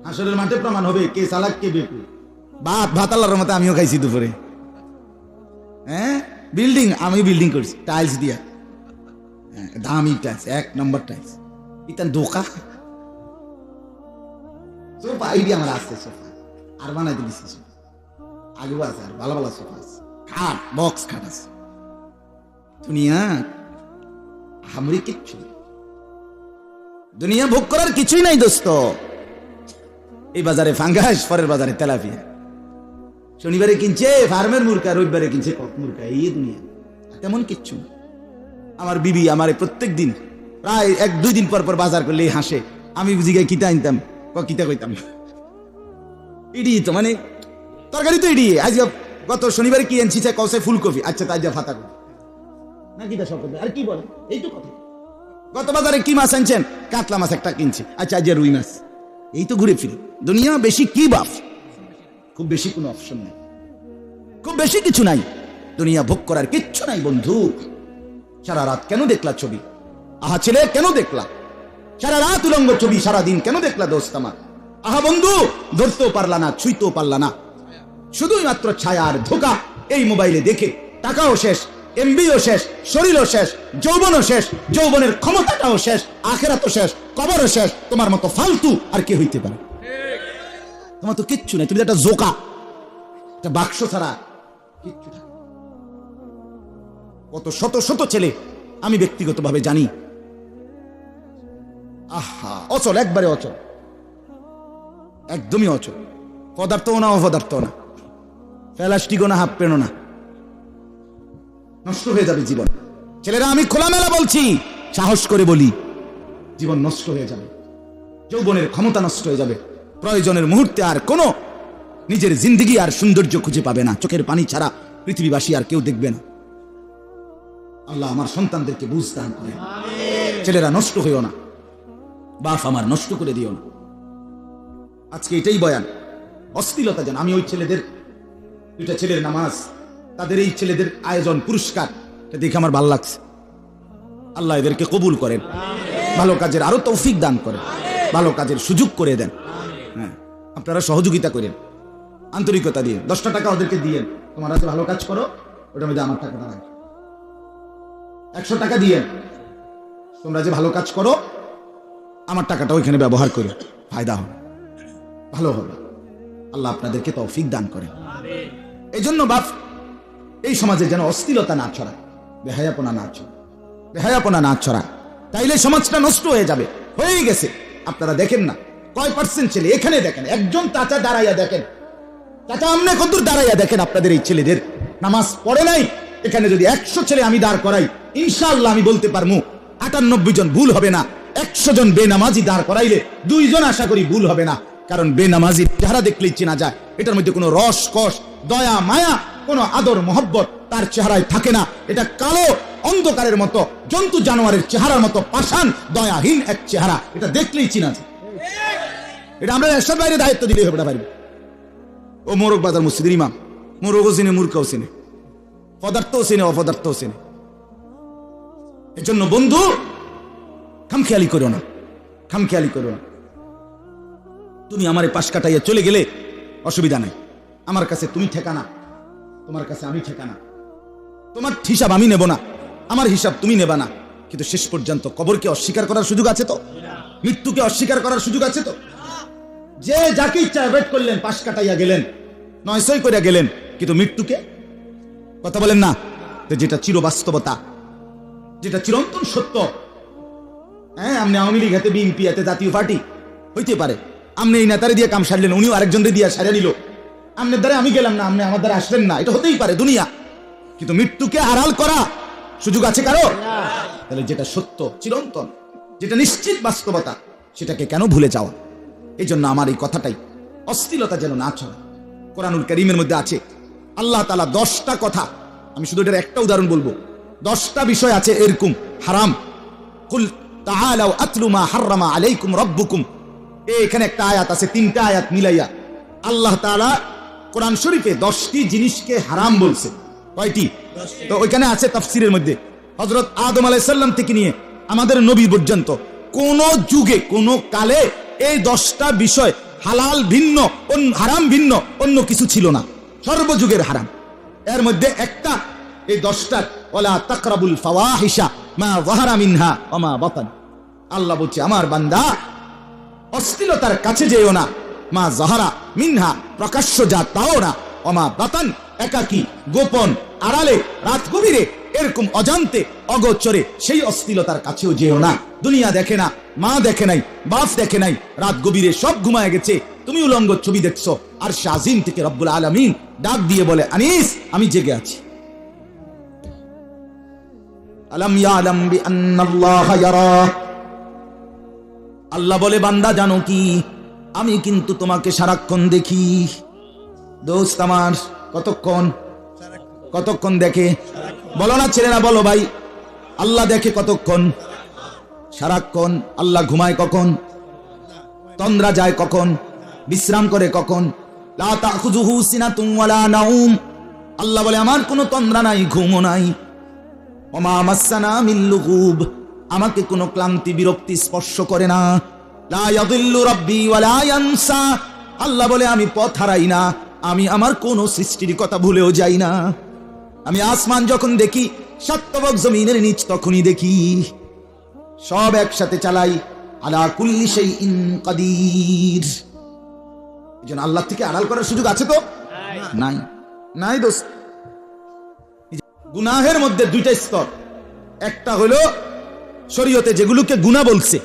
হাসরের মাঠে প্রমাণ হবে কে চালাক কে বেকুব। ভাত আল্লাহর মতো আমিও খাইছি দুপুরে। হ্যাঁ, বিল্ডিং আমি বিল্ডিং করছি টাইলস দিয়া, দামি টাইলস, 1 নম্বর টাইলস। ইতান দোকা সোফা আইডিয়া আমার আছে, সোফা আর বানাইতে দিছি, আগেও আছে, আর ভালো ভালো সোফা আছে, খাট বক্স খাট আছে। দুনিয়া হামরি কিচ্ছু, দুনিয়া ভোগ করার কিছুই নাই দোস্ত। এই বাজারে ফাঙ্গাস, পরের বাজারে তেলাপিয়া, শনিবারে কিনছে ফার্মের মুরগা, রবিবারে কিনছে কক মুরগা। এই দুনিয়া, তেমন কিচ্ছু। আমার বিবি আমারে প্রত্যেক দিন প্রায় 1-2 দিন পর পর বাজার করলে হাসে। আমি বুঝি গাই কিতা আনতাম, কিতা কইতাম ইডি তো, মানে তরকারি তো ইডি। আজ গত শনিবারে কি আনছি কৌশে ফুলকপি, আচ্ছা তাই যা ফাতা করি না কিতা সব আর কি বলে, এই তো কথা। গত বাজারে কি মাছ আনছেন, কাতলা মাছ একটা কিনছি, আচ্ছা আজ রুই মাছ। এই তো ঘুরে ফিরে দুনিয়া। বেশি কি বাপ, খুব বেশি কোনো অপশন নাই, খুব বেশি কিছু নাই। দুনিয়া ভোগ করার কিচ্ছু নাই বন্ধু। সারা রাত কেন দেখলা ছবি? আহা ছেলে কেন দেখলা সারা রাত উলঙ্গ ছবি? সারা দিন কেন দেখলা দোস্ত আমার? আহা বন্ধু, ধরতেও পারলা না, ছুঁইতেও পারলা না, শুধুই মাত্র ছায়া আর ধোকা। এই মোবাইলে দেখে টাকাও শেষ, এমবিও শেষ, শরীরও শেষ, যৌবনও শেষ, যৌবনের ক্ষমতাটাও শেষ, আখেরাতও শেষ, কবরও শেষ। তোমার মতো ফালতু আর কে হইতে পারে? তোমার তো কিচ্ছু নাই, তুমি একটা জোকা, একটা বাক্স ছাড়া কিচ্ছু না। কত শত শত ছেলে আমি ব্যক্তিগতভাবে জানি, আহা অচল, একবারে অচল, একদমই অচল। পদার্থও না, অপদার্থও না, প্লাস্টিকও না, হাফ পেনও না। নষ্ট হয়ে যাবে জীবন। ছেলেরা আমি খোলামেলা বলছি, সাহস করে বলি, জীবন নষ্ট হয়ে যাবে, যৌবনের ক্ষমতা নষ্ট হয়ে যাবে। প্রয়োজনের মুহূর্তে আর কোনো নিজের জিন্দগি আর সৌন্দর্য খুঁজে পাবে না। চোখের পানি ছাড়া পৃথিবীবাসী আর কেউ দেখবে না। আল্লাহ আমার সন্তানদেরকে বুঝ দান করে। ছেলেরা নষ্ট হইও না, বাপ আমার নষ্ট করে দিও না। আজকে এটাই বয়ান, অশ্লীলতা যেন। আমি ওই ছেলেদের, 2টা ছেলের নামাজ, তাদের এই ছেলেদের আয়োজন, পুরস্কার দেখে আমার ভালো লাগছে। আল্লাহ এদেরকে কবুল করেন, ভালো কাজের আরো তৌফিক দান করেন, ভালো কাজের সুযোগ করে দেন। হ্যাঁ, আপনারা সহযোগিতা করেন আন্তরিকতা দিয়ে। 10টা টাকা ওদেরকে দিয়েন, তোমরা যে ভালো কাজ করো ওটার মধ্যে আমার টাকাটা রাখো। 100 টাকা দিয়েন, তোমরা যে ভালো কাজ করো আমার টাকাটা ওইখানে ব্যবহার করে ফায়দা হবে, ভালো হবে। আল্লাহ আপনাদেরকে তৌফিক দান করেন। এই জন্য বাপ, এই সমাজে যেন অশ্লীলতা না ছড়ায়, বেহায়াপনা না ছড়ায়, বেহায়াপনা না ছড়ায়, তাইলে সমাজটা নষ্ট হয়ে যাবে। হয়েই গেছে। আপনারা দেখেন না কয় পার্সেন্ট ছেলে, এখানে দেখেন একজন চাচা দাঁড়াইয়া দেখেন, চাচা আমনে কতদূর দাঁড়াইয়া দেখেন আপনাদের এই ছেলেদের নামাজ পড়ে নাই। এখানে যদি 100 ছেলে আমি দাঁড় করাই, ইনশাআল্লাহ আমি বলতে পারবো 98 জন ভুল হবে না। 100 জন বেনামাজি দাঁড় করাইলে 2 জন আশা করি ভুল হবে না। কারণ বেনামাজির চেহারা দেখলেই চেনা যায়, এটার মধ্যে কোনো রস কষ, দয়া মায়া, কোনো আদর মহব্বত তার চেহারায় থাকে না। এটা কালো অন্ধকারের মতো, জন্তু জানোয়ারের চেহারার মতো পাষাণ দয়াহীন এক চেহারা, এটা দেখলেই চেনা যায়। এটা আমরা এসব বাইরে দায়িত্ব দিলেই হবে না। বাইরে ও মোরগ বাজার মসজিদের ইমাম, মোরগও চিনে, মূর্খও চিনে, পদার্থও চিনে, অপদার্থও চিনে। এজন্য বন্ধু খামখেয়ালি করো না, খামখেয়ালি করো না। তুমি আমার পাশ কাটাইয়া চলে গেলে অসুবিধা নাই, আমার কাছে তুমি ঠেকানা, তোমার কাছে আমি ঠেকানা। তোমার হিসাব আমি নেব না, আমার হিসাব তুমি নেবা না। কিন্তু শেষ পর্যন্ত কবরকে অস্বীকার করার সুযোগ আছে তো, মৃত্যুকে অস্বীকার করার সুযোগ আছে তো। যে যাকে ইচ্ছা অ্যাভয়েড করলেন, পাশ কাটাইয়া গেলেন, নয়সই করে গেলেন, কিন্তু মৃত্যুকে কথা বলেন না। যেটা চির বাস্তবতা, যেটা চিরন্তন সত্য। হ্যাঁ, আপনি আওয়ামী লীগ হাতে, বিএনপি হাতে, জাতীয় পার্টি হইতে পারে, আপনি এই নেতারে দিয়ে কাম সারলেন, উনিও আরেকজনকে দিয়ে সারিয়ে নিল, আপনার দ্বারা আমি গেলাম না, আপনি আমার দ্বারা আসলেন না, এটা হতেই পারে দুনিয়া। কিন্তু মৃত্যুকে আড়াল করা সুযোগ আছে কারো? তাহলে যেটা সত্য, চিরন্তন, যেটা নিশ্চিত বাস্তবতা, সেটাকে কেন ভুলে যাওয়া? এই জন্য আমার এই কথাটাই, অশ্লীলতা যেন না ছড়ায়। কোরআনুল কারীমের মধ্যে আছে আল্লাহ তাআলা 10টা কথা, আমি শুধু এটার একটা উদাহরণ বলবো। 10টা বিষয় আছে এরকম হারাম। কুল তাআলাউ আতলু মা হাররামা আলাইকুম রাব্বুকুম। এখানে একটা আয়াত আছে, 3টা আয়াত মিলাইয়া আল্লাহ তাআলা কোরআন শরীফে 10টি জিনিসকে হারাম বলছে। কয়টি? তো ওইখানে আছে তাফসীরের মধ্যে, হযরত আদম আলাইহিস সালাম থেকে নিয়ে আমাদের নবী পর্যন্ত কোন যুগে, কোন কালে এই 10টা বিষয় হালাল ভিন্ন, হারাম ভিন্ন অন্য কিছু ছিল না, সর্বযুগের হারাম। এর মধ্যে একটা এই 10টা, ওয়ালা তাকরাবুল ফাওয়াহিশা মা যাহারা মিনহা ওয়া মা বাতান। আল্লাহ বলছে আমার বান্দা অশ্লীলতার কাছে যেও না, মা যাহারা মিনহা প্রকাশ্য যা তাও না, ওয়া মা বাতান একাকী গোপন আড়ালে রাত গভীরে এরকম অজান্তে অগোচরে সেই অশ্লীলতার কাছেও যেও না। দুনিয়া দেখে না, মা দেখে নাই, বাপ দেখে নাই, রাত গভীরে সব ঘুমায় গেছে, তুমি উলঙ্গ ছবি দেখছো। আর শাজিম থেকে রব্বুল আলামিন ডাক দিয়ে বলে আনিস আমি জেগে আছি। আলাম ইয়ালাম বিআন্নাল্লাহা ইয়ারা, আল্লাহ বলে বান্দা জানো কি আমি কিন্তু তোমাকে সারাক্ষণ দেখি। দোস্ত আমার কতক্ষণ দেখে? বলো না ছেলেরা, বলো ভাই, আল্লাহ দেখে কতক্ষণ? সারাক্ষণ। আল্লাহ ঘুমায় কখন? তন্দ্রা যায় কখন? বিশ্রাম করে কখন? লা তাখুযুহু সিনাতুন ওয়ালা নাউম, আল্লাহ বলে আমার কোনো তন্দ্রা নাই, ঘুমও নাই। ওয়া মা মাসসানা মিন লুগুব, আমাকে কোনো ক্লান্তি বিরক্তি স্পর্শ করে না। লা ইয়াদিল্লু রাব্বি ওয়ালা ইয়ানসা, আল্লাহ বলে আমি পথ হারাই না, আমি আমার কোন সৃষ্টির কথা ভুলেও যাই না। আমি আসমান যখন দেখি, সাতবক জমিনের নিচ তখনই দেখি, সব একসাথে চালাই। আলা কুল্লি শাইইন কাদির। এজন্য আল্লাহ থেকে আড়াল করার সুযোগ আছে তো? নাই, নাই দোস্ত। গুনাহের মধ্যে 2টা স্তর। একটা হলো শরীয়তে যেগুলোকে গুনাহ বলছে,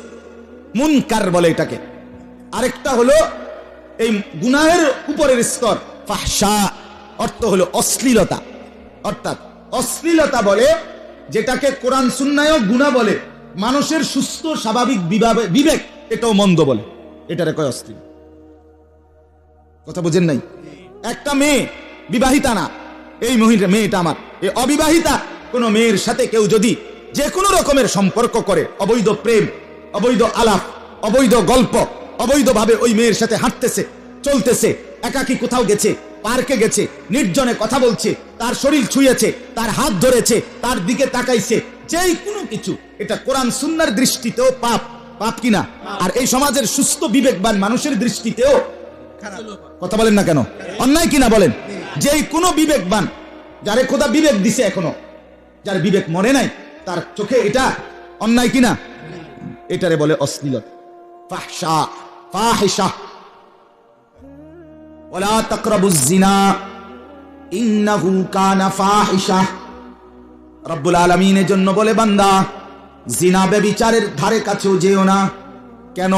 মুনকার বলে এটাকে। আরেকটা হলো এই গুনাহের উপরের স্তর ফাহশা, অর্থ হলো অশ্লীলতা। অর্থাৎ অশ্লীলতা বলে যেটাকে কোরআন সুন্নাহও গুনাহ বলে, মানুষের সুস্থ স্বাভাবিক বিবেক এটাও মন্দ বলে, এটারে কয় অশ্লীল। কথা বুঝেন নাই? একটা মেয়ে বিবাহিতা না, এই মেয়েটা আমার, এই অবিবাহিতা কোন মেয়ের সাথে কেউ যদি যে কোনো রকমের সম্পর্ক করে, অবৈধ প্রেম, অবৈধ আলাপ, অবৈধ গল্প, অবৈধভাবে ওই মেয়ের সাথে হাঁটতেছে, চলতেছে, একাকী কোথাও গেছে, পার্কে গেছে, নির্জনে কথা বলছে, তার শরীর ছুঁয়েছে, তার হাত ধরেছে, তার দিকে তাকাইছে, যেই কোনো কিছু, এটা কোরআন সুন্নাহর দৃষ্টিতেও পাপ। পাপ কিনা? আর এই সমাজের সুস্থ বিবেকবান মানুষের দৃষ্টিতেও কথা বলেন না কেন? অন্যায় কিনা বলেন? যেই কোনো বিবেকবান, যারে খোদা বিবেক দিছে, এখনো যার বিবেক মরে নাই, তার চোখে এটা অন্যায় কিনা? এটারে বলে অশ্লীলতা, ফাহশা, ফাহিশা। ওয়ালা তাকরাবুজ জিনা ইন্নাহু কানা ফাহিশা। রব্বুল আলামিন এর জন্য বলে বান্দা জিনা ব্যভিচারের ধারে কাছেও যেও না। কেন?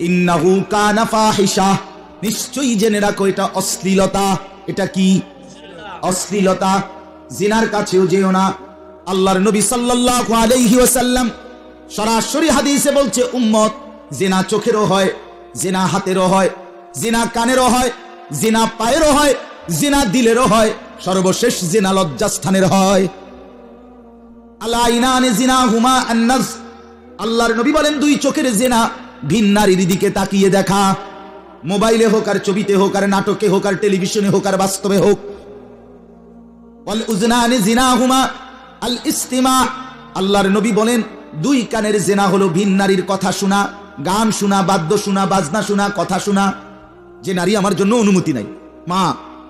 ইন্নাহু কানা ফাহিশা, নিশ্চয়ই জেনে রাখো এটা অশ্লীলতা। এটা কি? অশ্লীলতা। জিনার কাছেও যেও না। আল্লাহর নবী সাল্লাল্লাহু আলাইহি ওয়াসাল্লাম সরাসরি হাদিসে বলছে উম্মত, জিনা চোখেরও হয়, জিনা হাতেরও হয়, জিনা কানেরও হয়, জিনা পায়েরও হয়, জিনা দিলেরও হয়, সর্বশেষ জিনা লজ্জাস্থানের হয়। আলা ইনানে জিনাহুমা আন-নাজ, আল্লাহর নবী বলেন 2 চোখের জিনা, ভিন নারীর দিকে তাকিয়ে দেখা, মোবাইলে হোক আর ছবিতে হোক আর নাটকে হোক আর টেলিভিশনে হোক আর বাস্তবে হোক। ওয়াল উযনানি জিনাহুমা আল ইস্তিমা, আল্লাহর নবী বলেন 2 কানের জিনা হলো ভিন নারীর কথা শোনা, গান শোনা, বাদ্য শোনা, বাজনা শোনা, কথা শোনা। যে নারী আমার জন্য অনুমতি নাই, মা,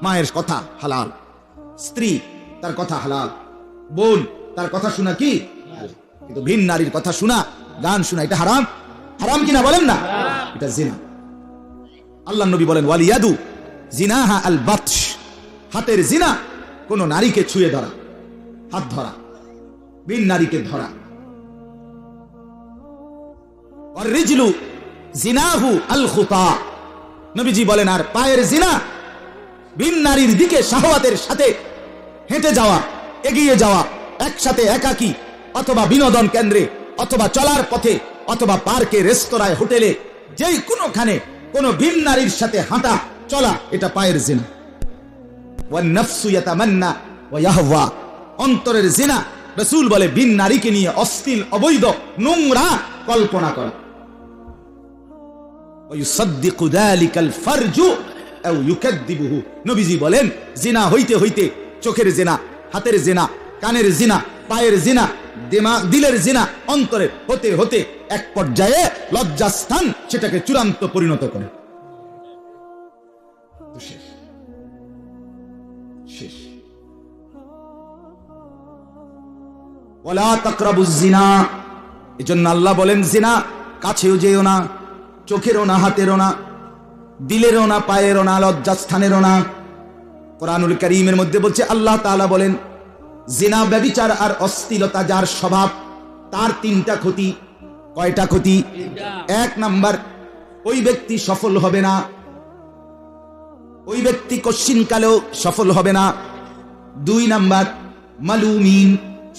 মায়ের কথা হালাল, স্ত্রী তার কথা হালাল, বোন তার কথা শোনা কি? কিন্তু ভিন নারীর কথা শোনা, গান শোনা, এটা হারাম। হারাম কিনা বলেন না? এটা জিনা। আল্লাহ নবী বলেন ওয়ালিয়াদু জিনাহা আল বাতশ, হাতের জিনা কোন নারীকে ছুঁয়ে ধরা, হাত ধরা, ভিন নারীকে ধরা। আর রিজলু জিনাহু আল খুতা, নবীজি বলেন আর পায়ের জিনা ভিন নারীর দিকে শাহওয়াতের সাথে হেঁটে যাওয়া, এগিয়ে যাওয়া, একসাথে একাকী অথবা বিনোদন কেন্দ্রে অথবা চলার পথে অথবা পার্কে, রেস্তোরাঁয়, হোটেলে, যেই কোনোখানে কোন ভিন নারীর সাথে হাঁটা চলা, এটা পায়ের জিনা। ওয়ান নাফসু ইয়াতামান্না ওয়া ইয়াহওয়া, অন্তরের জিনা, রাসূল বলে ভিন নারীকে নিয়ে অশ্লীল, অবৈধ, নোংরা কল্পনা করা। ওয়া ইউসাদ্দিকু যালিকাল ফারজু আও ইউকাদ্দিবুহু, নবীজি বলেন জিনা হইতে হইতে চোখের জিনা, হাতের জিনা, কানের জিনা, পায়ের জিনা, দিলের জিনা, অন্তরে হতে হতে এক পর্যায়ে লজ্জাস্থান সেটাকে চূড়ান্ত পরিণত করে। শেষ শেষ। ওয়ালা তাকরাবুজ জিনা, এজন্য আল্লাহ বলেন জিনা কাছেও যেও না, চোখেরও না, হাতেরও না, দিলেরও না, পায়েরও না, লজ্জাস্থানেরও না। কোরআনুল কারীমের মধ্যে বলছে, আল্লাহ তাআলা বলেন জিনা, ব্যভিচার আর অশ্লীলতা যার স্বভাব, তার তিনটা ক্ষতি। কয়টা ক্ষতি? এক নাম্বার, ওই ব্যক্তি সফল হবে না, ওই ব্যক্তি কশ্চিনকালেও সফল হবে না। দুই নাম্বার, মালুমিন,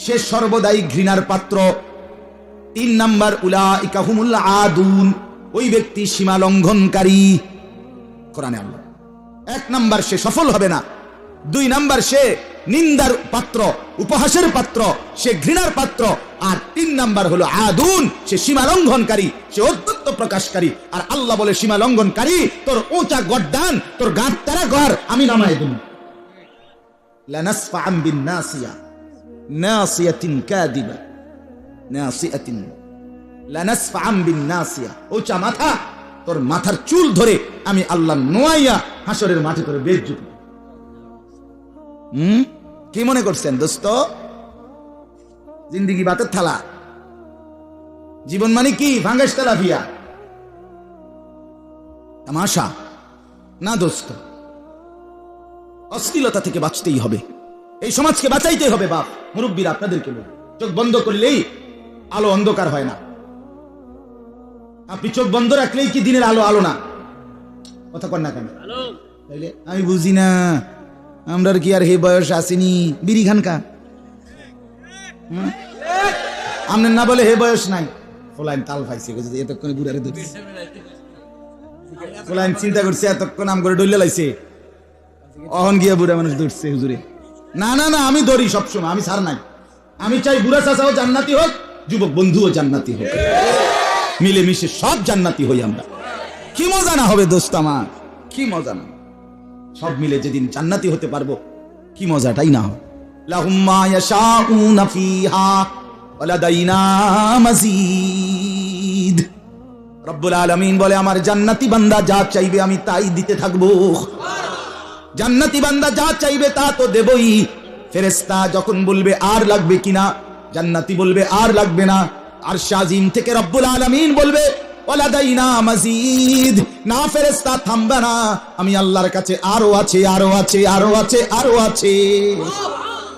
সে সর্বদাই ঘৃণার পাত্র। তিন নাম্বার, উলাইকা হুমুল আদুন, ওই ব্যক্তি সীমা লঙ্ঘনকারী। কোরআনে আল্লাহ, এক নাম্বার সে সফল হবে না, দুই নাম্বার সে নিন্দার পাত্র, উপহাসের পাত্র, সে ঘৃণার পাত্র, আর তিন নাম্বার হলো আদুন, সে সীমা লঙ্ঘনকারী, সে ঔদ্ধত্য প্রকাশকারী। আর আল্লাহ বলে সীমা লঙ্ঘনকারী, তোর উঁচা গর্দান, তোর গাঁট তারা ঘর আমি নামায় দেব। লানাসফাআন বিন নাসিয়া, নাসিয়াতিন কাযিবা, নাসিয়াতিন, লানাসফাআন বিন নাসিয়া, উঁচা মাথা, তোর মাথার চুল ধরে আমি আল্লাহ নোয়াইয়া হাসরের মাঠে করে বেজ্জতি। কি মনে করছেন দোস্ত? জিন্দিগি বাতের থালা, জীবন মানে কি? ভাঙ্গাস তেলাপিয়া, তামাশা না দোস্ত। অশ্লীলতা থেকে বাঁচতেই হবে, এই সমাজকে বাঁচাইতে হবে। বাপ মুরব্বীরা আপনাদেরকে বলি, চোখ বন্ধ করলেই আলো অন্ধকার হয় না। আপনি চোখ বন্ধ রাখলেই কি দিনের আলো আলো না? কথা কর না কেন? তাইলে আমি বুঝি না, আমরা কি আর হে বয়স আসেনি? বিড়ি খানকা আপনার না বলে হে বয়স নাই। ফলাইন তাল পাইছে, এতক্ষণ বুড়ারে ধরছে। ফলাইন চিন্তা করছে, এতক্ষণ আম করে ডইলে লাইছে, অহন গিয়া বুড়া মানুষ ধরছে হুজুরে। না না না, আমি ধরি সবসময়, আমি ছাড় নাই। আমি চাই বুড়া চাচাও জান্নাতি হোক, যুবক বন্ধুও জান্নাতি হোক, মিলেমিশে সব জান্নাতি হই আমরা। কি মজা না হবে দোস্ত আমার, কি মজা না, সব মিলে যেদিন জান্নাতি হতে পারবো, কি মজাটাই না হবে। লাহুম মা ইয়াশাউনা ফিহা ওয়া লাদাইনা মাজিদ। রব্বুল আলামিন বলে, আমার জান্নাতি বান্দা যা চাইবে আমি তাই দিতে থাকবো। জান্নাতি বান্দা যা চাইবে তা তো দেবই। ফেরেশতা যখন বলবে আর লাগবে কিনা, জান্নাতি বলবে আর লাগবে না। আরশ আজিম থেকে রব্বুল আলামিন বলবে ওয়ালাদাইনা মাজিদ, না ফেরেশতা থামবে না, আমি আল্লাহর কাছে আরো আছে, আরো আছে, আরো আছে, আরো আছে,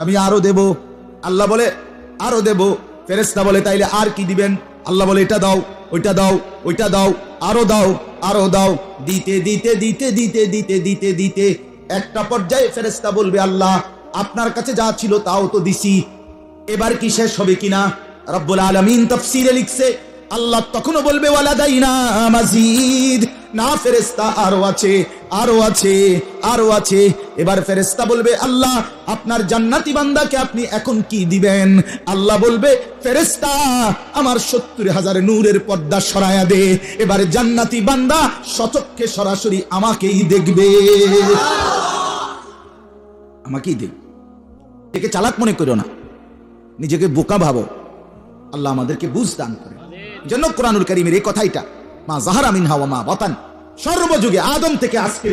আমি আরো দেব। আল্লাহ বলে আরো দেব। ফেরেশতা বলে তাইলে আর কি দিবেন? আল্লাহ বলে এটা দাও, ওইটা দাও, ওইটা দাও, আরো দাও, আরো দাও। দিতে দিতে দিতে দিতে দিতে দিতে দিতে একটা পর্যায়ে ফেরেশতা বলবে, আল্লাহ আপনার কাছে যা ছিল তাও তো দিছি, এবার কি শেষ হবে কিনা? রব্বুল আলামিন তাফসীরে লিখছে, আল্লাহ তখনও বলবে ওয়ালাদাইনা মাজিদ, না ফেরেশতা আরো আছে, আরো আছে, আরো আছে। এবার ফেরেশতা বলবে, আল্লাহ আপনার জান্নাতি বান্দাকে আপনি এখন কি দিবেন? আল্লাহ বলবে, ফেরেশতা আমার 70,000 নূরের পর্দা সরায়া দে। এবার জান্নাতি বান্দা সচক্ষে সরাসরি আমাকেই দেখবে, আমাকেই দেখবে। একে চালাক মনে করো না, নিজেকে বোকা ভাবো। আল্লাহ আমাদেরকে বুঝ দান করে। জন্য কোরআনুল কারীমের এই কথাইটা, মা যাহারা মিনহা ওয়া মা বাতান, সর্বযুগে আদম থেকে আজকের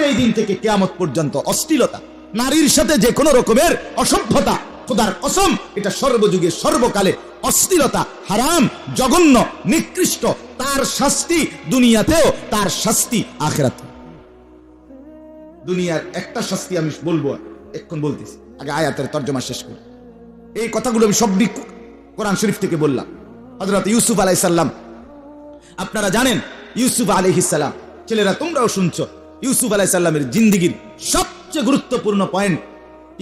এই দিন থেকে কিয়ামত পর্যন্ত অশ্লীলতা, নারীর সাথে যে কোনো রকমের অসভ্যতা, খোদার কসম এটা সর্বযুগে সর্বকালে অশ্লীলতা হারাম, জঘন্য, নিকৃষ্ট। তার শাস্তি দুনিয়াতেও, তার শাস্তি আখিরাতে। দুনিয়ার একটা শাস্তি আমি বলবো, এখন বলতেছি, আগে আয়াতের তর্জমা শেষ করি। এই কথাগুলো আমি সবই কোরআন শরীফ থেকে বললাম। হযরত ইউসুফ আলাইহিস সালাম, আপনারা জানেন ইউসুফ আলাইহিস সালাম, ছেলেরা তোমরাও শুনছো, ইউসুফ আলাইহিস সালামের জিন্দেগীর সবচেয়ে গুরুত্বপূর্ণ পয়েন্ট,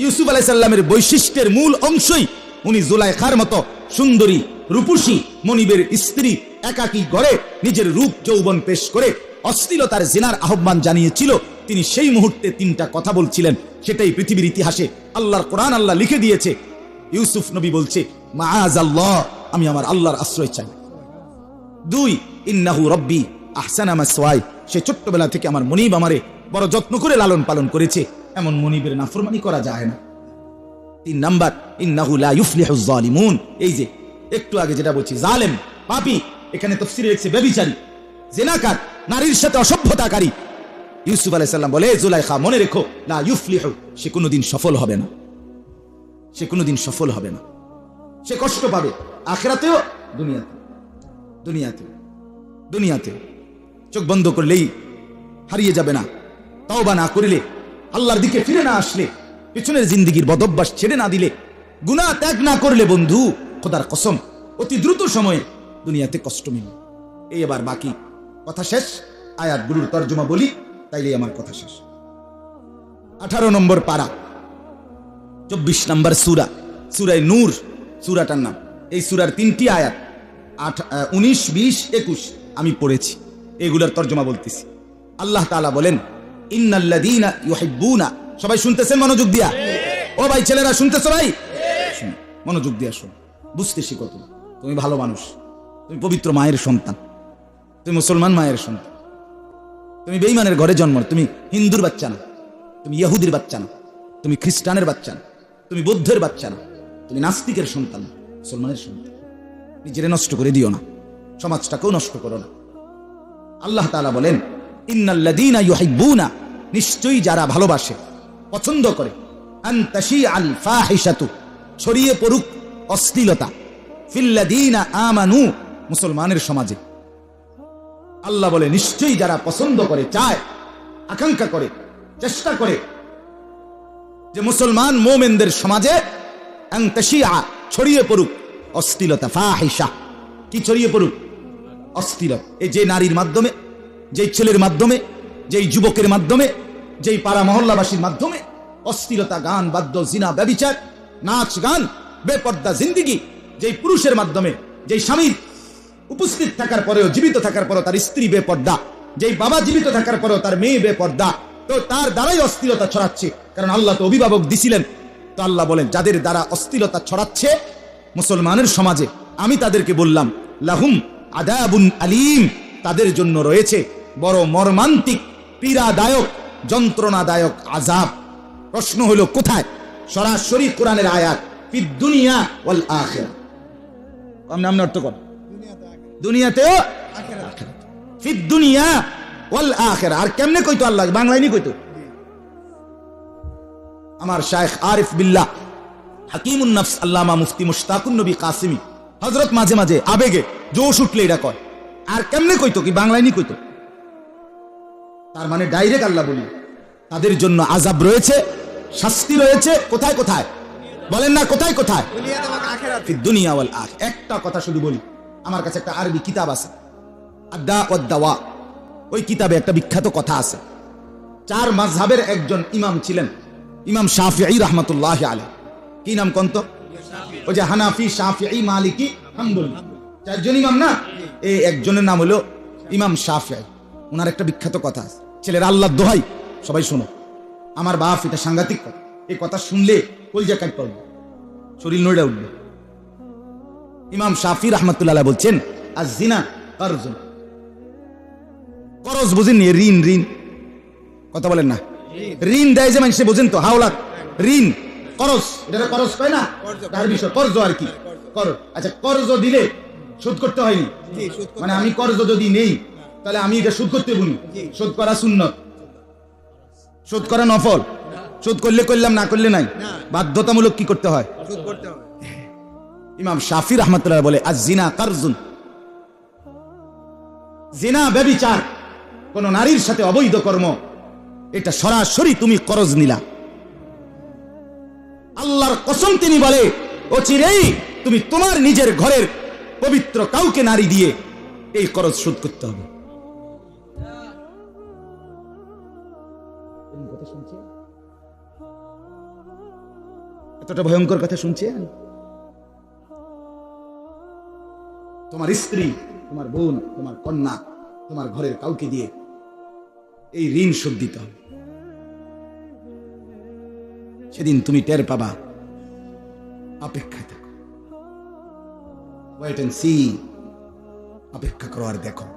ইউসুফ আলাইহিস সালামের বৈশিষ্ট্যের মূল অংশই উনি জুলাইখার মতো সুন্দরী রূপসী মনিবের স্ত্রী একাকী ঘরে নিজের রূপ যৌবন পেশ করে অশ্লীলতার জিনার আহ্বান জানিয়েছিল। তিনি সেই মুহূর্তে তিনটা কথা বলছিলেন, সেটাই পৃথিবীর ইতিহাসে আল্লাহর কোরআন আল্লাহ লিখে দিয়েছে। ইউসুফ নবী বলছে, মাআযাল্লাহ, আমি আমার আল্লাহর আশ্রয় চাই। দুই, ইন্নাহু রব্বি আহসানা মাসওয়াই, সে ছোট্টবেলা থেকে আমার মনিব আমারে বড় যত্ন করে লালন পালন করেছে, এমন মনিবের নাফরমানি করা যায় না। তিন নাম্বার, ইন্নাহু লা ইউফলিহুজ জালিমুন, এই যে একটু আগে যেটা বলছি, জালেম, পাপী, এখানে তাফসীরে লিখছে ব্যভিচারী, জিনাকার, নারীর সাথে অসভ্যতাকারী, ইউসুফ আলাইহিস সালাম বলে, জুলাইখা মনে রেখো, লা ইউফলিহু, সে কোনোদিন সফল হবে না, সে কোনোদিন সফল হবে না, সে কষ্ট পাবে আখিরাতেও দুনিয়াতে, দুনিয়াতে দুনিয়াতে। চোখ বন্ধ করলেই হারিয়ে যাবে না, তওবা না করলে, আল্লাহর দিকে ফিরে না আসলে, পেছনের জিন্দেগির বদভ্যাস ছেড়ে না দিলে, গুনাহ ত্যাগ না করলে বন্ধু, খোদার কসম অতি দ্রুত সময়ে দুনিয়াতে কষ্ট মিলবে। এই এবার বাকি কথা শেষ, আয়াতগুলোর তর্জমা বলি, তাইলেই আমার কথা শেষ। 18 নম্বর পারা, 24 নম্বর সূরা, সূরায়ে নূর সূরাটার নাম। এই সূরার 3টি আয়াত 19, 20, 21 আমি পড়েছি, এগুলোর তর্জমা বলতেছি। আল্লাহ তাআলা বলেন, ইন্নাল্লাযীনা ইউহিব্বুনা, সবাই শুনতেছেন মনোযোগ দিয়া? ও ভাই ছেলেরা শুনতেছো ভাই? মনোযোগ দিয়া শোনো, বুঝতে শিখো। তুমি ভালো মানুষ, তুমি পবিত্র মায়ের সন্তান, তুমি মুসলমান মায়ের সন্তান, তুমি বেঈমানের ঘরে জন্ম, তুমি হিন্দুর বাচ্চা না, তুমি ইহুদির বাচ্চা না, তুমি খ্রিস্টানের বাচ্চা না, তুমি বৌদ্ধের বাচ্চা না, তুমি নাস্তিকের সন্তান, মুসলমানের সন্তান। নিজেরে নষ্ট করে দিও না, সমাজটাকেও নষ্ট করো না। আল্লাহ তাআলা বলেন, ইন্নাল্লাযীনা ইউহিব্বুনা, নিশ্চয়ই যারা ভালোবাসে, পছন্দ করে, আন তাশিআল ফাহিশাতু, ছড়িয়ে পড়ুক অশ্লীলতা, ফিল্লাযীনা আমানু, মুসলমানের সমাজে। আল্লাহ বলে, নিশ্চয়ই যারা পছন্দ করে, চায়, আকাঙ্ক্ষা করে, চেষ্টা করে যে মুসলমান মুমিনদের সমাজে আন তাশিআ, ছড়িয়ে পড়ুক অশ্লীলতা, ফাহিশা, কি ছড়িয়ে পড়ুক? অশ্লীলতা। এই যে নারীর মাধ্যমে, যেই ছেলের মাধ্যমে, যেই যুবকের মাধ্যমে, যেই পাড়া মহল্লাবাসীর মাধ্যমে অশ্লীলতা, গান, বাদ্য, জিনা, ব্যভিচার, নাচ গান, বেপর্দা জিন্দেগি, যেই পুরুষের মাধ্যমে, যেই স্বামীর উপস্থিত থাকার পরেও, জীবিত থাকার পরেও তার স্ত্রী বেপর্দা, যেই বাবা জীবিত থাকার পরেও তার মেয়ে বেপর্দা, তো তার দ্বারাই অশ্লীলতা ছড়াচ্ছে। কারণ আল্লাহ তো অভিভাবক দিছিলেন। তো আল্লাহ বলেন, যাদের দ্বারা অশ্লীলতা ছড়াচ্ছে মুসলমানের সমাজে, আমি তাদেরকে বললাম, লাহুম আযাবুন আলীম, তাদের জন্য রয়েছে বড় মর্মান্তিক, পীড়াদায়ক, যন্ত্রণাদায়ক আযাব। প্রশ্ন হলো কোথায়? সরাসরি কোরআনের আয়াত, ফিদ দুনিয়া ওয়াল আখিরাহ। কম নাম অর্থ কর, দুনিয়াতেও আখিরাতে, ফিদ দুনিয়া ওয়াল আখিরাহ। আর কেমনে কইতো আল্লাহ? বাংলায় নি কইতো। আমার শায়েখ আরিফ বিল্লাহ হাকিমুন নফস আল্লামা মুফতি মুশতাকুন নবী কাসিমি হযরত মাঝে মাঝে আবেগে জোশ উঠলে এটা কয়। আর কেমনে কইতো? কি বাংলায় নি কইতো। তার মানে ডাইরেক্ট আল্লাহ বলি, তাদের জন্য আযাব রয়েছে, শাস্তি রয়েছে। কোথায় কোথায় বলেন না? কোথায় কোথায়? ফিদ দুনিয়া ওয়াল আখিরাহ। একটা কথা শুধু বলি, আমার কাছে একটা আরবি কিতাব আছে, আদ-দা ওয়াদ দাওয়া। ওই কিতাবে একটা বিখ্যাত কথা আছে। 4 মাযহাবের একজন ইমাম ছিলেন, ইমাম শাফিঈ রাহমাতুল্লাহি আলাইহি। কি নাম কোন তো? ওই যে হানাফি, শাফিঈ, মালিকি, হাম্বলি, 4 জন ইমাম না? এই একজনের নাম হলো ইমাম শাফিঈ। ওনার একটা বিখ্যাত কথা আছে, ছেলেরা আল্লাহর দোহাই সবাই শোনো। আমার বাপ, এটা সাংঘাতিক কথা। এই কথা শুনলে কলজা কাঁপতে উঠবে, শরীর নড়ে উঠবে। ইমাম শাফিঈ রাহমাতুল্লাহ আলাইহি বলছেন, আয-জিনা কারজুন। করজ বুঝেননি? ঋণ, ঋণ কথা বলেন না? ঋণ দেয় যে মানুষে, বোঝেন তো? হাওলাত, ঋণ, করজ, এটা করজ কয় না? তার বিষয় কর্জ আর কি? করজ। আচ্ছা, কর্জ দিলে শোধ করতে হয়নি, মানে আমি কর্জ যদি নেই তাহলে আমি এটা শোধ করতে বলি। শোধ করা সুন্নত, শোধ করা নফল। শোধ করলে করলাম, না করলে নাই। বাধ্যতামূলক কি করতে হয়? ইমাম শাফিঈ রাহমাতুল্লাহ বলে, আয-জিনা কারজুন। জিনা, ব্যভিচার, কোন নারীর সাথে অবৈধ কর্ম, এটা সরাসরি তুমি করজ নিলা। আল্লাহর কসম তিনি বলে, অচিরেই তুমি তোমার নিজের ঘরের পবিত্র কাউকে নারী দিয়ে এই করজ শোধ করতে হবে। এতটা ভয়ঙ্কর কথা শুনছেন? তোমার স্ত্রী, তোমার বোন, তোমার কন্যা, তোমার ঘরের কাউকে দিয়ে এই ঋণ শোধ দিতে হবে। সেদিন তুমি টের পাবা। অপেক্ষায় থাকো, ওয়েট এন্ড সি। অপেক্ষা করো আর দেখো।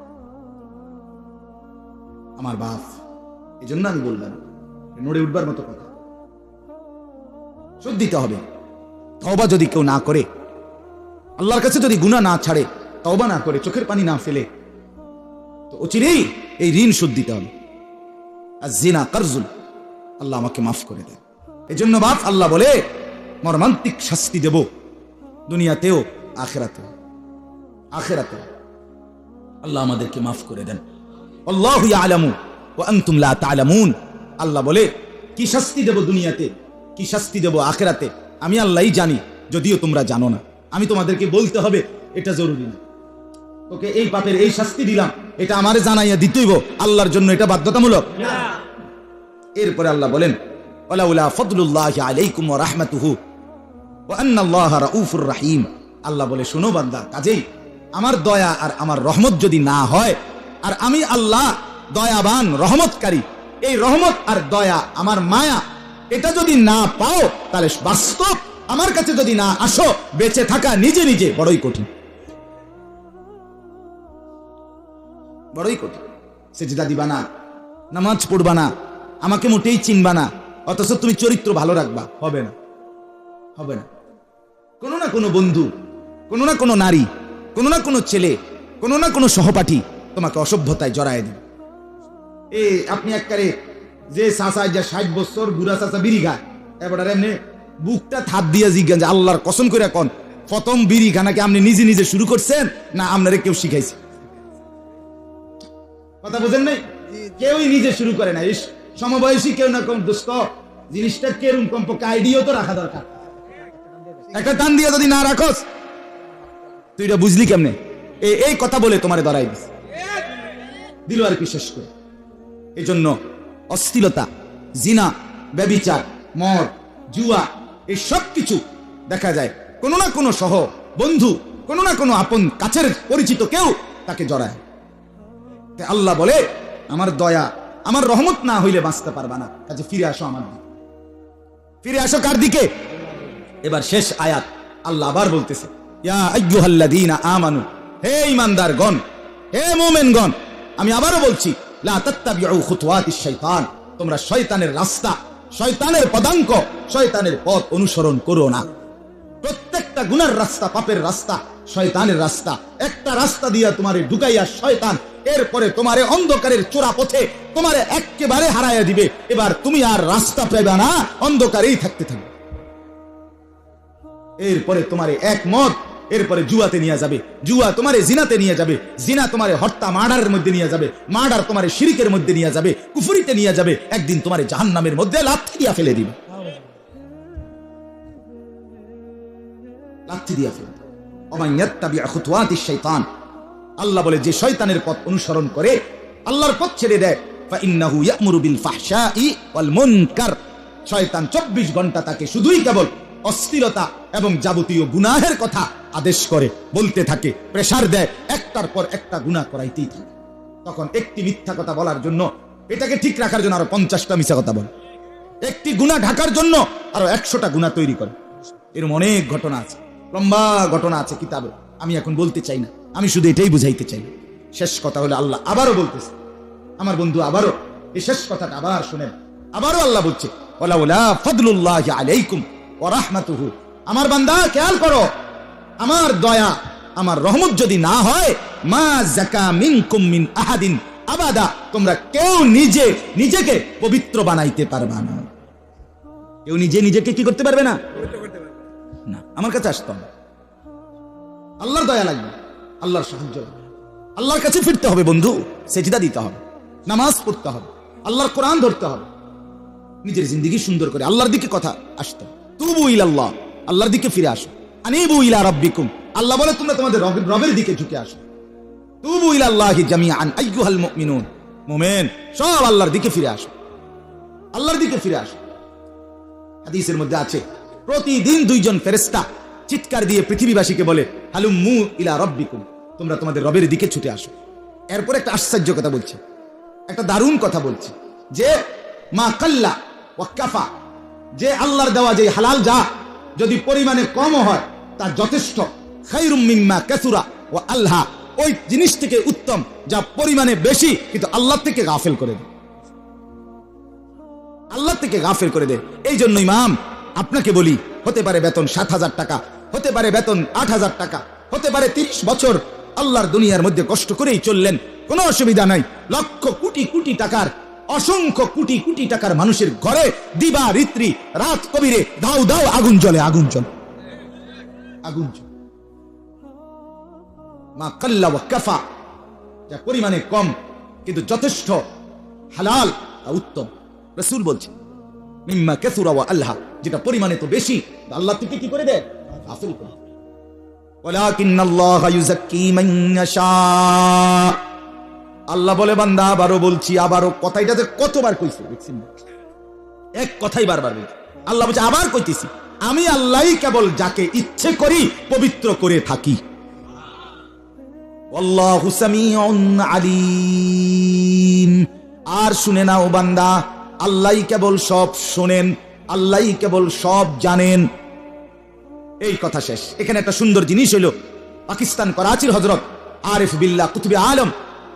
আমার বাপ, এই জন্য আমি বললাম, নড়ে উঠবার মতো কথা। শোধ দিতে হবে। তওবা যদি কেউ না করে, আল্লাহর কাছে যদি গুনাহ না ছাড়ে, তওবা না করে, চোখের পানি না ফেলে, তো অচিরেই এই ঋণ শোধ দিতে হবে। আয-যিনা কারজুন। আল্লাহ আমাকে মাফ করে দেন। এজন্য বাপ আল্লাহ বলে মর্মান্তিক শাস্তি দেব দুনিয়াতেও আখিরাতেও। আল্লাহ আমাদেরকে মাফ করে দেন। আল্লাহু ইয়ালামু ওয়া আনতুম লা তা'লামুন। আল্লাহ বলে কি শাস্তি দেব দুনিয়াতে, কি শাস্তি দেব আখিরাতে, আমি আল্লাহই জানি, যদিও তোমরা জানো না। আমি তোমাদেরকে বলতে হবে এটা জরুরি না। তোকে এই পাপের এই শাস্তি দিলাম, এটা আমারে জানাইয়া দিতেইব, আল্লাহর জন্য এটা বাধ্যতামূলক না। এরপরে আল্লাহ বলেন ওয়ালাউলা ফাদলুল্লাহি আলাইকুম ওয়া রাহমাতুহু ওয়া আন্নাল্লাহা রাউফুর রাহিম। আল্লাহ বলে শোনো বান্দা, কাজেই আমার দয়া আর আমার রহমত যদি না হয়, আর আমি আল্লাহ দয়াবান রহমতকারী, এই রহমত আর দয়া আমার মায়া এটা যদি না পাও, তাহলে বাস্তব আমার কাছে যদি না আসো, বেঁচে থাকা নিজে নিজে বড়ই কঠিন, বড়ই কঠিন। সেজদা দিবা না, নামাজ পড়বা না, আমাকে মোটেই চিনবা না, অথচ তুমি চরিত্র ভালো রাখবা, হবে না, হবে না। কোনো না কোনো বন্ধু, কোনো না কোনো নারী, কোনো না কোনো ছেলে, কোনো না কোনো সহপাঠী তোমাকে অসভ্যতায় জড়ায় দিবে। আপনি একবারে যে চাচা, যে 60 বছর বুড়া চাচা বিড়ি খায়, এবার এমনি বুকটা থাপ দিয়ে জিজ্ঞাসা যে আল্লাহর কসম করে কোন প্রথম বিড়ি খানাকে আপনি নিজে নিজে শুরু করছেন না আপনারে কেউ শিখাইছে? কথা বুঝেন নাই? কেউই নিজে শুরু করে না। এই সমবয়সী কেউ না কম দোস্ত জিনিসটা কেরম কমপক্ষে আইডিয়াও তো রাখা দরকার। একটা টান দিয়ে যদি না রাখোস, তুই এটা বুঝলি কেমনে? এই কথা বলে তোমারে ধরাই দিল আর কি শেষ করে। এই জন্য অশ্লীলতা, জিনা, ব্যভিচার, মদ, জুয়া, এই সব কিছু দেখা যায় কোনো না কোনো সহ বন্ধু, কোনো না কোনো আপন কাছের পরিচিত কেউ তাকে জড়ায়। আল্লাহ বলে আমার দয়া আমার রহমত না হইলে বাঁচতে পারবা না, কাজে ফিরে আসো আমার দিকে। ফিরে আসো কার দিকে? এবার শেষ আয়াত আল্লাহ আবার বলতেছে ইয়া আইয়ুহাল্লাযীনা আমানু, হে ঈমানদারগণ, হে মুমিনগণ, আমি আবারও বলছি লা তাত্তাবিউ খুতুওয়াতিশ শাইতান, তোমরা শয়তানের রাস্তা, শয়তানের পদাঙ্ক, শয়তানের পথ অনুসরণ করো না। প্রত্যেকটা গুনার রাস্তা, পাপের রাস্তা শয়তানের রাস্তা। একটা রাস্তা দিয়া তোমারে ঢুকাইয়া শয়তান এরপরে তোমারে অন্ধকারের চোরা পথে তোমারে একেবারে হারাইয়া দিবে। এবার তুমি আর রাস্তা পাবে না, অন্ধকারেই থাকতে থাকবে। এরপরে তোমারে একমত, এরপরে জুয়াতে নিয়ে যাবে, জুয়া তোমারে জিনাতে নিয়ে যাবে, জিনা তোমারে হত্যা মার্ডারের মধ্যে নিয়ে যাবে, মার্ডার তোমারে শিরকের মধ্যে নিয়ে যাবে, কুফরিতে নিয়ে যাবে, একদিন তোমারে জাহান্নামের মধ্যে লাথি দিয়া ফেলে দিবে, লাথি দিয়া ফেলে। ওমান ইয়াত্তাবিউ খুতুওয়াতিশ শাইতান, আল্লাহ বলে যে শয়তানের পথ অনুসরণ করে, আল্লাহর পথ ছেড়ে দেয়, ফা ইন্নাহু ইয়া'মুরু বিল ফাহশাই ওয়াল মুনকার, শয়তান 24 ঘন্টা তাকে শুধুই কেবল অশ্লীলতা এবং যাবতীয় গুনাহের কথা আদেশ করে, বলতে থাকে, প্রেসার দেয়, একটার পর একটা গুনাহ করাইতেই থাকে। তখন একটি মিথ্যা কথা বলার জন্য, এটাকে ঠিক রাখার জন্য আরো 50টা মিথ্যা কথা বলে, একটি গুনাহ ঢাকার জন্য আরো 100টা গুনাহ তৈরি করে। এরকম অনেক ঘটনা আছে, লম্বা ঘটনা আছে কিতাবে, আমি এখন বলতে চাই না, আমি শুধু এটাই বুঝাইতে চাই। শেষ কথা হলো আল্লাহ আবারও বলতেছে, আমার বন্ধু আবারও এই শেষ কথাটা আবার শুনেন। আবারও আল্লাহ বলছে ওয়ালাউলা ফাদলুল্লাহি আলাইকুম ওয়া রাহমাতুহু, আমার বান্দা খেয়াল করো, আমার দয়া আমার রহমত যদি না হয়, মা যাকা মিনকুম মিন আহাদিন আবাদা, তোমরা কেউ নিজেকে পবিত্র বানাইতে পারবে না। কেউ নিজেকে কি করতে পারবে না? না, আমার কাছে আসতে হবে, আল্লাহর দয়া লাগবে, আল্লাহর সাহায্য লাগবে, আল্লাহর কাছে ফিরতে হবে বন্ধু, সেজদা দিতে হবে, নামাজ পড়তে হবে, আল্লাহর কোরআন ধরতে হবে, নিজের জিন্দেগি সুন্দর করে আল্লাহর দিকে কথা আসতে। তুবু ইলাল্লাহ, আল্লাহর দিকে ফিরে আসো। আনিবু ইলা রাব্বিকুম, আল্লাহ বলে তোমরা তোমাদের রবের দিকে ঝুঁকে আসো। তুবু ইলাল্লাহি জামিআন আইয়ুহাল মুমিনুন, মুমিন সব আল্লাহর দিকে ফিরে আসো, আল্লাহর দিকে ফিরে আসো। হাদিসের মধ্যে আছে প্রতিদিন 2 জন ফেরেশতা চিৎকার দিয়ে পৃথিবীবাসীকে বলে হালুম্মু ইলা রাব্বিকুম, তোমরা তোমাদের রবের দিকে ছুটে আসো। এরপর একটা আশ্চর্য কথা বলছে, একটা দারুণ কথা বলছে যে মা কাল্লা ওয়া কাফা, যে আল্লাহর দেওয়া যে হালাল যা যদি পরিমাণে কম হয় তা যথেষ্ট, খায়রুম মিম্মা কাসুরা ওয়া আল্লাহ, ওই জিনিস থেকে উত্তম যা পরিমাণে বেশি কিন্তু আল্লাহ থেকে গাফেল করে দেয়, আল্লাহ থেকে গাফেল করে দেয়। এই জন্য ইমাম আপনাকে বলি, হতে পারে বেতন 7,000 টাকা, হতে পারে বেতন 8,000 টাকা, হতে পারে 30 বছর আল্লাহর দুনিয়ার মধ্যে কষ্ট করেই চললেন, কোনো অসুবিধা নাই, লক্ষ কোটি কোটি টাকার অসংখ্য কোটি কোটি টাকার মানুষের ঘরে দিবা রাত্রি রাত কবিরে দাও দাও আগুন জ্বলে, আগুন জ্বলে, আগুন জ্বলে। মা কাল্লা ওয়া কাফা, যা পরিমাণে কম কিন্তু যথেষ্ট হালাল তা উত্তম। রাসূল বলছে মিম্মা কাসুরা ওয়া আল্লাহ, যেটা পরিমাণে তো বেশি আল্লাহ থেকে কি করে দেয়, গাফিল করে। ওয়ালাকিন্নাল্লাহা ইউযাক্কি মান ইয়াশা, আল্লাহ বলে বান্দা আবারও বলছি, আবারও কথাইটাতে কতবার কইছে দেখছেন, এক কথাই বারবার বলছি। আল্লাহ বলছে আবার কইতেছি, আমি আল্লাহই কেবল যাকে ইচ্ছে করি পবিত্র করে থাকি। আল্লাহু সামিউন আলিম, আর শুনে নাও বান্দা, আল্লাহই কেবল সব শোনেন, আল্লাহই কেবল সব জানেন। এই কথা শেষ। এখানে একটা সুন্দর জিনিস হইল, পাকিস্তান করাচির হযরত আরিফ বিল্লাহ কুতুবে আলম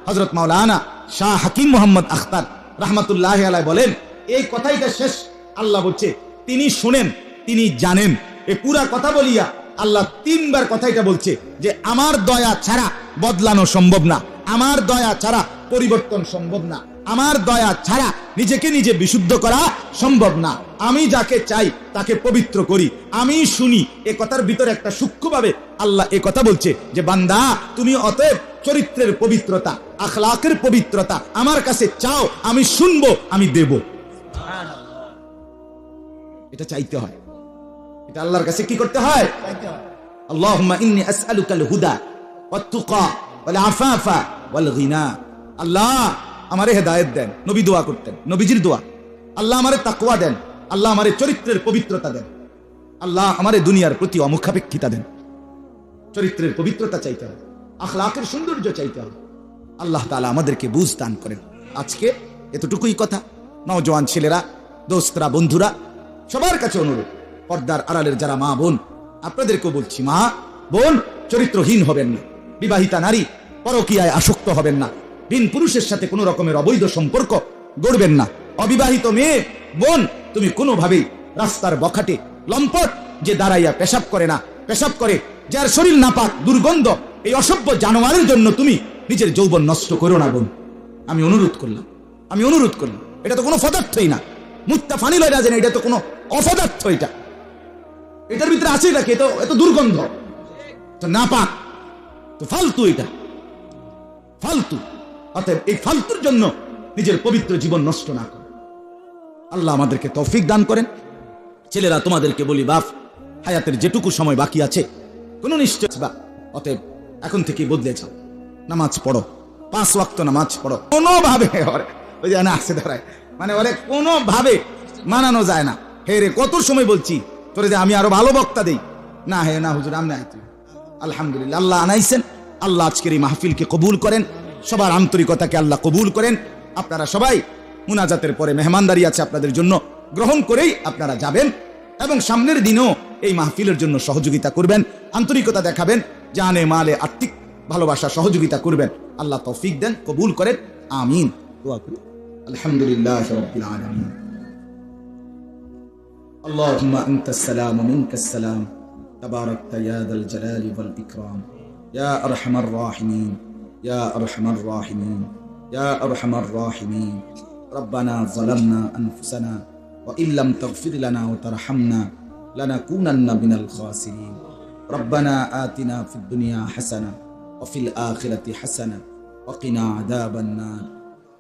হযরত মাওলানা শাহ হাকিম মোহাম্মদ আখতার রাহমাতুল্লাহি আলাইহি বলেন, এই কথাইটা শেষ। আল্লাহ বলছে তিনি শুনেন, তিনি জানেন। এই পুরা কথা বলিয়া আল্লাহ তিনবার কথাইটা বলছে যে আমার দয়া ছাড়া বদলানো সম্ভব না, আমার দয়া ছাড়া পরিবর্তন সম্ভব না, আমার দয়া ছাড়া নিজেকে নিজে বিশুদ্ধ করা সম্ভব না। আমি যাকে চাই তাকে পবিত্র করি, আমি শুনি। এ কথার ভিতরে একটা সূক্ষ্মভাবে আল্লাহ এ কথা বলছে যে বান্দা তুমি অতএব চরিত্রের পবিত্রতা, আখলাকের পবিত্রতা আমার কাছে চাও, আমি শুনবো, আমি দেব। এটা চাইতে হয়, এটা আল্লাহর কাছে কি করতে হয়, আল্লাহুম্মা ইন্নী আসআলুকাল হুদা ওয়াত তুকা ওয়াল আফাফা ওয়াল গিনা। আল্লাহ আমারে হেদায়েত দেন, নবী দোয়া করতেন, নবীজির দোয়া। আল্লাহ আমারে তাকওয়া দেন, আল্লাহ আমারে চরিত্রের পবিত্রতা দেন, আল্লাহ আমারে দুনিয়ার প্রতি অমুখাপেক্ষিতা দেন। চরিত্রের পবিত্রতা চাইতে হবে, আখলাকের সৌন্দর্য চাইতে হবে। আল্লাহ তাআলা আমাদেরকে বুঝ দান করেন। আজকে এতটুকুই কথা। নওজোয়ান ছেলেরা, দোস্তরা, বন্ধুরা, সবার কাছে অনুরোধ, পর্দার আড়ালের যারা মা বোন, আপনাদেরকেও বলছি, মা বোন চরিত্রহীন হবেন না, বিবাহিতা নারী পরকীয়ায় আসক্ত হবেন না, ভিন পুরুষের সাথে কোনো রকমের অবৈধ সম্পর্ক গড়বেন না। অবিবাহিত মেয়ে বোন, তুমি কোনোভাবেই রাস্তার বখাটে লম্পট যে দাঁড়াইয়া পেশাব করে না, পেশাব করে, যার শরীর নাপাক দুর্গন্ধ, এই অসভ্য জানোয়ারের জন্য তুমি নিজের যৌবন নষ্ট করো না বোন। আমি অনুরোধ করলাম, আমি অনুরোধ করলাম। এটা তো কোনো পদার্থই না, মুত্তা ফানি লয় না, এটা তো কোনো অপদার্থ। এটার ভিতরে আছে নাকি, এত দুর্গন্ধ, তো নাপাক, তো ফালতু, এটা ফালতু। অতএব এই ফালতুর জন্য নিজের পবিত্র জীবন নষ্ট না করে আল্লাহ আমাদেরকে তৌফিক দান করেন। ছেলেরা তোমাদেরকে বলি, বাপ হায়াতের যেটুকু সময় বাকি আছে কোনো নিশ্চয়, অতএব এখন থেকে বদলে যাও, নামাজ পড়ো, 5 ওয়াক্ত নামাজ পড়ো। কোনোভাবে ওই যে না আসে দাঁড়ায়, মানে ওরে কোনোভাবে মানানো যায় না। হে রে, কত সময় বলছি তোরে যে আমি আরো ভালো বক্তা দেই, না হে না হুজুর আমি আইছি। আলহামদুলিল্লাহ, আল্লাহ আনাইছেন। আল্লাহ আজকের এই মাহফিলকে কবুল করেন, সবার আন্তরিকতাকে আল্লাহ কবুল করেন। আপনারা সবাই মুনাজাতের পরে মেহমানদারি আছে আপনাদের জন্য, গ্রহণ করেই আপনারা যাবেন এবং সামনের দিনও এই মাহফিলের জন্য সহযোগিতা করবেন, আন্তরিকতা দেখাবেন, জানে মালে আর্থিক ভালোবাসা সহযোগিতা করবেন। আল্লাহ তৌফিক দেন, কবুল করেন, আমিন। দোয়া করি। আলহামদুলিল্লাহ রাব্বিল আলামিন। আল্লাহুম্মা আনতাস সালাম ওয়া মিনকাস সালাম, তাবারাকতা ইয়া যাল জালালি ওয়াল ইকরাম, ইয়া আরহামার রাহিমিন, ইয়া আরহামার রাহিমিন, ইয়া আরহামার রাহিমিন। রব্বানা যালামনা আনফুসানা ওয়া ইল্লাম তাগফির লানা ওয়া তারহামনা লানাকুনান্না মিনাল খাসিরিন। রব্বানা আতিনা ফিদ দুনিয়া হাসানা ওয়া ফিল আখিরাতি হাসানা ওয়া কিনা আযাবান নার।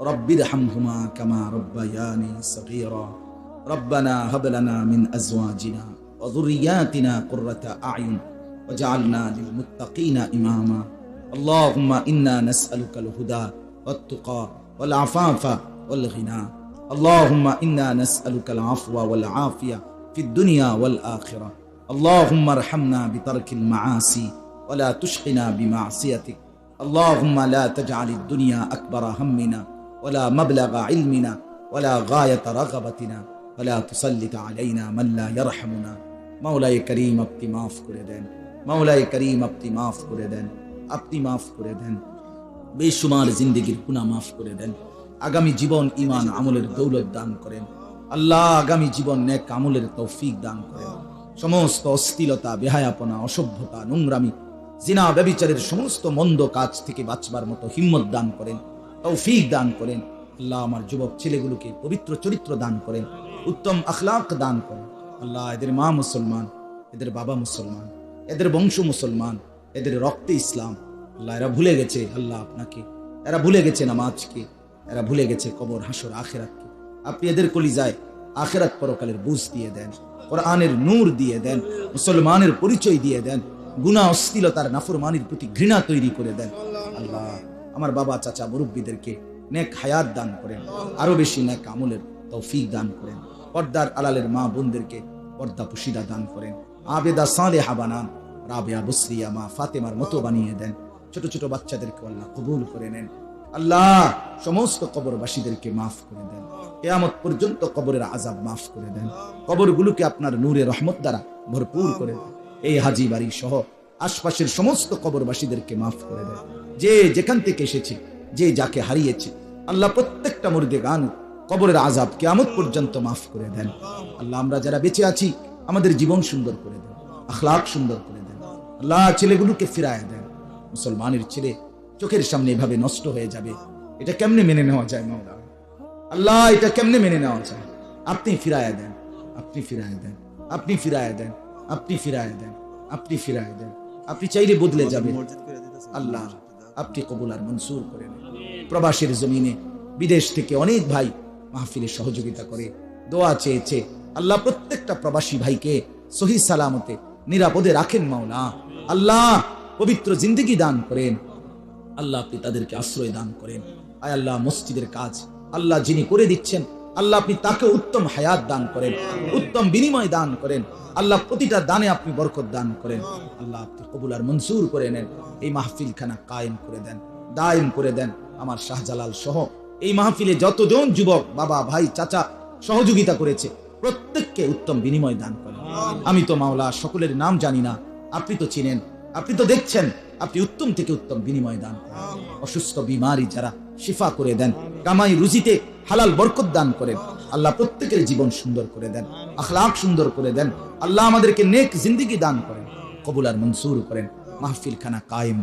রব্বিরহামহুমা কামা রাব্বায়ানি সগীরা। রব্বানা হাব লানা মিন আজওয়াজিনা ওয়া যুররিয়াতিনা কুররাতা আ'য়ুন ওয়াজআলনা লিল মুত্তাকিনা ইমামা। اللهم إنا نسألك الهدى والتقى والعفاف والغنى. اللهم إنا نسألك العفو والعافية في الدنيا والآخرة. اللهم ارحمنا بترك المعاصي ولا تشقنا بمعصيتك. اللهم لا تجعل الدنيا أكبر همنا ولا مبلغ علمنا ولا غاية رغبتنا ولا تسلط علينا من لا يرحمنا. مولاي كريم আপনি মাফ করে দেন, مولاي كريم আপনি মাফ করে দেন, আপনি মাফ করে দেন। বেশুমার জিন্দেগির গুনাহ মাফ করে দেন। আগামী জীবন ঈমান আমলের দৌলত দান করেন আল্লাহ। আগামী জীবন নেক আমলের তৌফিক দান করেন। সমস্ত অশ্লীলতা, বেহায়াপনা, অসভ্যতা, নোংরামি, জিনা, ব্যভিচারের সমস্ত মন্দ কাজ থেকে বাঁচবার মতো হিম্মত দান করেন, তৌফিক দান করেন। আল্লাহ আমার যুবক ছেলেগুলোকে পবিত্র চরিত্র দান করেন, উত্তম আখলাক দান করেন। আল্লাহ এদের মা মুসলমান, এদের বাবা মুসলমান, এদের বংশ মুসলমান, এদের রক্তে ইসলাম। আল্লাহ এরা ভুলে গেছে আল্লাহ আপনাকে, এরা ভুলে গেছে নামাজকে, এরা ভুলে গেছে কবর হাসর আখিরাতকে। আপনি এদের কলিজায় আখিরাত পরকালের বুঝ দিয়ে দেন, কোরআনের নূর দিয়ে দেন, মুসলমানের পরিচয় দিয়ে দেন, গুনাহ অশ্লীলতার নাফরমানির প্রতি ঘৃণা তৈরি করে দেন। আল্লাহ আমার বাবা চাচা মুরব্বীদেরকে নেক হায়াত দান করেন, আরো বেশি নেক আমলের তৌফিক দান করেন। পর্দার আলালের মা বোনদেরকে পর্দা পুশিদা দান করেন, আবেদা সালেহা বানান, রাবেয়া বসরিয়া মা ফাতেমার মতো বানিয়ে দেন। ছোট ছোট বাচ্চাদেরকে আল্লাহ কবুল করে নেন। আল্লাহ সমস্ত কবরবাসীদেরকে মাফ করে দেন, কিয়ামত পর্যন্ত কবরের আযাব মাফ করে দেন, কবরগুলোকে আপনার নূরে রহমত দ্বারা ভরপুর করে দেন। এই হাজী বাড়ি সহ আশপাশের সমস্ত কবরবাসীদেরকে মাফ করে দেন। যে যেখান থেকে এসেছে, যে যাকে হারিয়েছে, আল্লাহ প্রত্যেকটা মুর্দে গান কবরের আযাব কিয়ামত পর্যন্ত মাফ করে দেন। আল্লাহ আমরা যারা বেঁচে আছি আমাদের জীবন সুন্দর করে দেন, আখলাক সুন্দর করে দেন। আল্লাহ ছেলেগুলোকে ফিরায় দেন। মুসলমানের ছেলে চোখের সামনে এভাবে নষ্ট হয়ে যাবে, এটা কেমনে মেনে নেওয়া যায় মাওলা? আল্লাহ এটা কেমনে মেনে নেওয়া যায়? আপনি ফিরায় দেন, আপনি ফিরায় দেন, আপনি ফিরায় দেন, আপনি ফিরায় দেন, আপনি ফিরায় দেন। আপনি চাইলে বদলে যাবেন। আল্লাহ আপনি কবুল আর মনসুর করে নেন। প্রবাসের জমিনে বিদেশ থেকে অনেক ভাই মাহফিলে সহযোগিতা করে দোয়া চেয়েছে। আল্লাহ প্রত্যেকটা প্রবাসী ভাইকে সহি সালামতে নিরাপদে রাখেন মাওলা। আল্লাহ পবিত্র জিন্দেগি দান করেন। আল্লাহ আপনি তাদেরকে আশ্রয় দান করেন। আয় আল্লাহ মসজিদের কাজ আল্লাহ যিনি করে দিচ্ছেন, আল্লাহ আপনি তাকে উত্তম হায়াত দান করেন, উত্তম বিনিময় দান করেন। আল্লাহ প্রতিটা দানে আপনি বরকত দান করেন। আল্লাহ আপনি কবুল আর মনসুর করে নেন। এই মাহফিল খানা কায়েম করে দেন, দায়েম করে দেন। আমার শাহজালাল সহ এই মাহফিলে যতজন যুবক বাবা ভাই চাচা সহযোগিতা করেছে প্রত্যেককে উত্তম বিনিময় দান করেন। আমি তো মাওলা সকলের নাম জানি না, আপনি তো চিনেন, আপনি তো দেখছেন। আপনি উত্তম থেকে উত্তম বিনিময় দান করেন। অসুস্থ বিমারি যারা শিফা করে দেন, কামাই রুজিতে হালাল বরকত দান করেন। আল্লাহ প্রত্যেকের জীবন সুন্দর করে দেন, আখলাক সুন্দর করে দেন। আল্লাহ আমাদেরকে নেক জিন্দেগি দান করেন, কবুল আর মনসুর করেন। মাহফিল খানা কায়েম